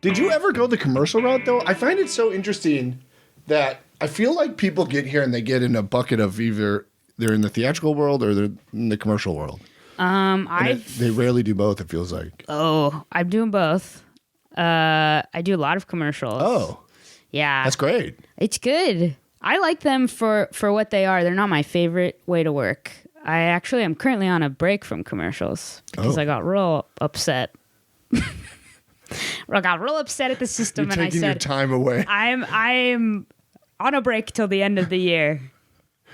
Did you ever go the commercial route, though? I find it so interesting that I feel like people get here and they get in a bucket of either they're in the theatrical world or they're in the commercial world. They rarely do both, it feels like. Oh, I'm doing both. I do a lot of commercials. Oh. Yeah. That's great. It's good. I like them for what they are. They're not my favorite way to work. I'm currently on a break from commercials because I got real upset. I got real upset at the system. You're and I taking said, your time away. I'm on a break till the end of the year.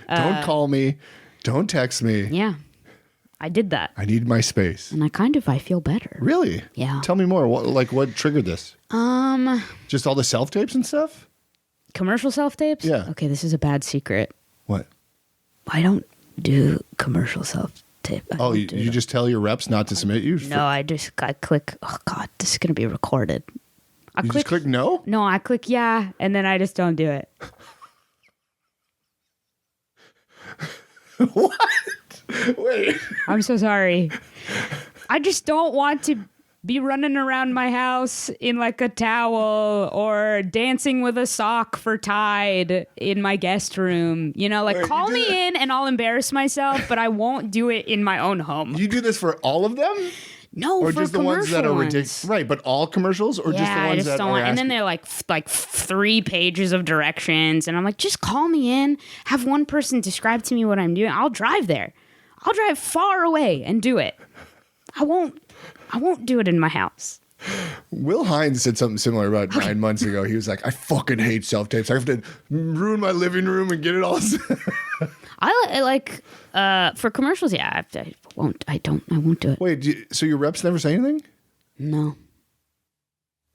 Don't call me. Don't text me. Yeah. I did that. I need my space. And I feel better. Really? Yeah. Tell me more. What triggered this? Just all the self-tapes and stuff? Commercial self-tapes? Yeah. Okay, this is a bad secret. What? I don't do commercial self-tape. You just tell your reps not to submit you? No, I click, oh God, this is going to be recorded. Just click no? No, I click yeah, and then I just don't do it. What? Wait. I'm so sorry. I just don't want to be running around my house in like a towel or dancing with a sock for Tide in my guest room. Call me in and I'll embarrass myself, but I won't do it in my own home. You do this for all of them? No, or for just the ones that are ridiculous? Right, but all commercials or just the ones that are and then they're like 3 pages of directions, and I'm like, just call me in, have one person describe to me what I'm doing. I'll drive there. I'll drive far away and do it. I won't do it in my house. Will Hines said something similar about 9 months ago. He was like, I fucking hate self-tapes. I have to ruin my living room and get it all. I like for commercials. Yeah, I won't do it. Wait, so your reps never say anything? No.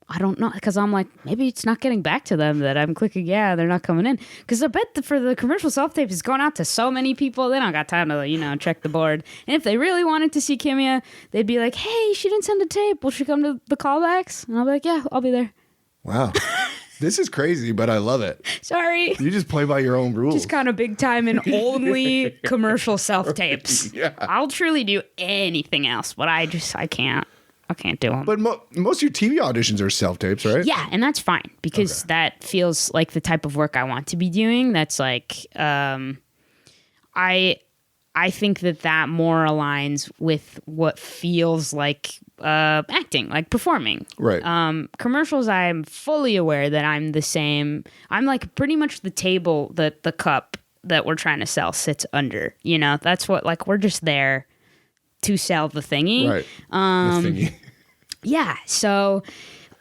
I don't know, because I'm like, maybe it's not getting back to them that I'm clicking, yeah, they're not coming in. Because I bet for the commercial self-tape, it's going out to so many people, they don't got time to, check the board. And if they really wanted to see Kimia, they'd be like, hey, she didn't send a tape. Will she come to the callbacks? And I'll be like, yeah, I'll be there. Wow. This is crazy, but I love it. Sorry. You just play by your own rules. Just kind of big time in only commercial self-tapes. Yeah. I'll truly do anything else, but I can't. I can't do them. But most of your TV auditions are self-tapes, right? Yeah, and that's fine because that feels like the type of work I want to be doing. That's like, I think that more aligns with what feels like acting, like performing. Right. Commercials, I'm fully aware that I'm the same. I'm like pretty much the table that the cup that we're trying to sell sits under. That's what, like, we're just there to sell the thingy. Right. The thingy. Yeah. So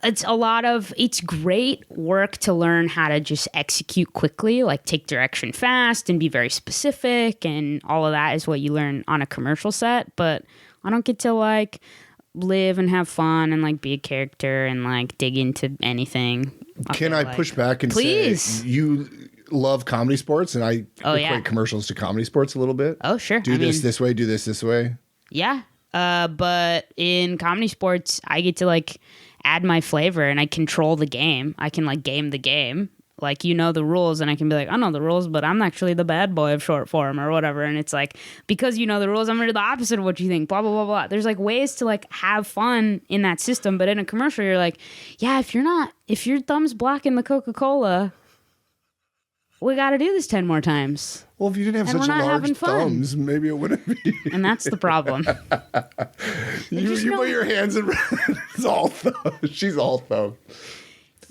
it's great work to learn how to just execute quickly, like take direction fast and be very specific. And all of that is what you learn on a commercial set. But I don't get to like live and have fun and like be a character and like dig into anything. Can I push back and say you love comedy sports and I equate commercials to comedy sports a little bit? Oh, sure. Do this way, do this way. Yeah. But in comedy sports, I get to like add my flavor and I control the game. I can like game the game. Like, the rules, and I can be like, I know the rules, but I'm actually the bad boy of short form or whatever. And it's like, because you know the rules, I'm going to do the opposite of what you think, blah, blah, blah, blah. There's like ways to like have fun in that system. But in a commercial, you're like, yeah, if your thumb's blocking the Coca-Cola, we got to do this 10 more times. Well, if you didn't have such large thumbs, maybe it wouldn't be. And that's the problem. you put your hands in. It's all thumb. She's all thumb.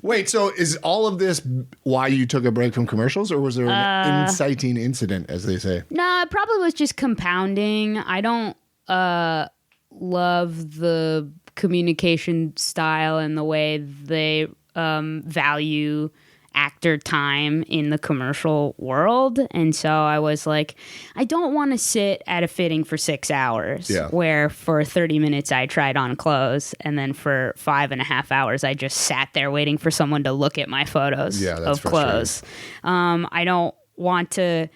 Wait, so is all of this why you took a break from commercials, or was there an inciting incident, as they say? No, it probably was just compounding. I don't love the communication style and the way they value actor time in the commercial world. And so I was like, I don't want to sit at a fitting for 6 hours where for 30 minutes I tried on clothes, and then for 5.5 hours I just sat there waiting for someone to look at my photos of clothes. I don't want to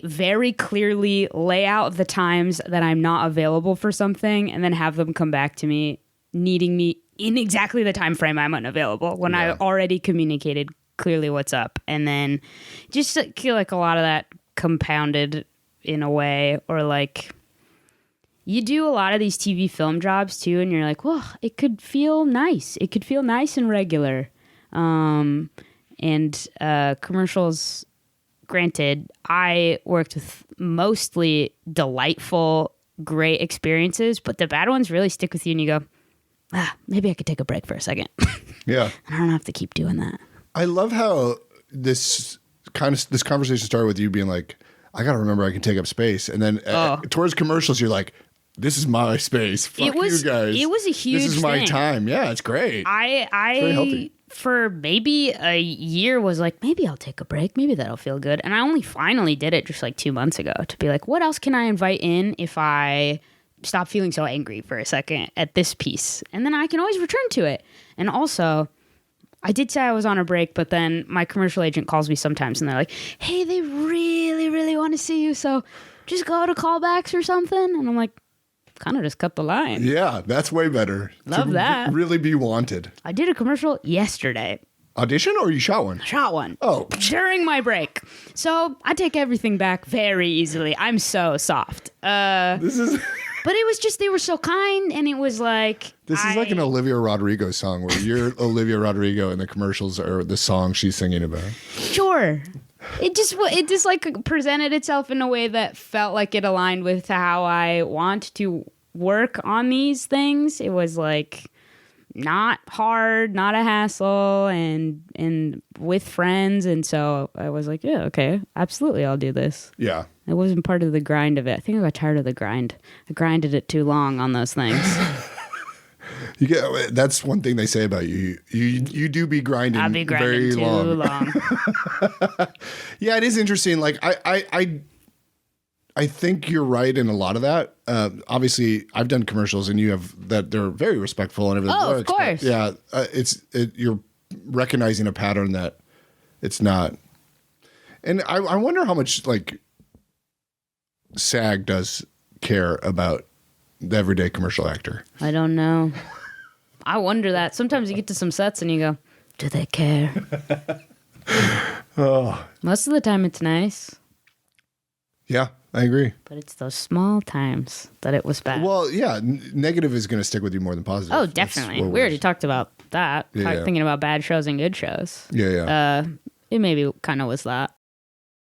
very clearly lay out the times that I'm not available for something and then have them come back to me needing me in exactly the time frame I'm unavailable when I already communicated clearly what's up. And then just feel like a lot of that compounded in a way, or like, you do a lot of these TV film jobs too, and you're like, well, it could feel nice. It could feel nice and regular. And commercials, granted, I worked with mostly delightful, great experiences, but the bad ones really stick with you and you go, maybe I could take a break for a second. Yeah. I don't have to keep doing that. I love how this conversation started with you being like, I got to remember I can take up space. And then towards commercials, you're like, this is my space. Fuck you guys. It was a huge This is my thing. time. Yeah, it's great. I very healthy. For maybe a year was like, maybe I'll take a break. Maybe that'll feel good. And I only finally did it just like 2 months ago to be like, what else can I invite in if I stop feeling so angry for a second at this piece? And then I can always return to it. And also, I did say I was on a break, but then my commercial agent calls me sometimes and they're like, hey, they really, really want to see you. So just go to callbacks or something. And I'm like, kind of just cut the line. Yeah, that's way better. Love that. Really be wanted. I did a commercial yesterday. Audition or you shot one? Shot one. Oh. During my break. So I take everything back very easily. I'm so soft. This is... But it was just, they were so kind, and it was like... This is like an Olivia Rodrigo song where you're Olivia Rodrigo and the commercials are the song she's singing about. Sure. It just like presented itself in a way that felt like it aligned with how I want to work on these things. It was like not hard, not a hassle, and with friends. And so I was like, yeah, okay, absolutely, I'll do this. Yeah. It wasn't part of the grind of it. I think I got tired of the grind. I grinded it too long on those things. That's one thing they say about you. You do be grinding. I'll be grinding very too long. Yeah, it is interesting. Like I think you're right in a lot of that. Obviously, I've done commercials, and you have that. They're very respectful and everything. Oh, of course. Yeah, you're recognizing a pattern that it's not. And I wonder how much like SAG does care about the everyday commercial actor. I don't know. I wonder that. Sometimes you get to some sets and you go, do they care? Oh. Most of the time it's nice. Yeah, I agree. But it's those small times that it was bad. Well, yeah, negative is going to stick with you more than positive. Oh, definitely. We already talked about that. Yeah. Thinking about bad shows and good shows. Yeah. It maybe kind of was that.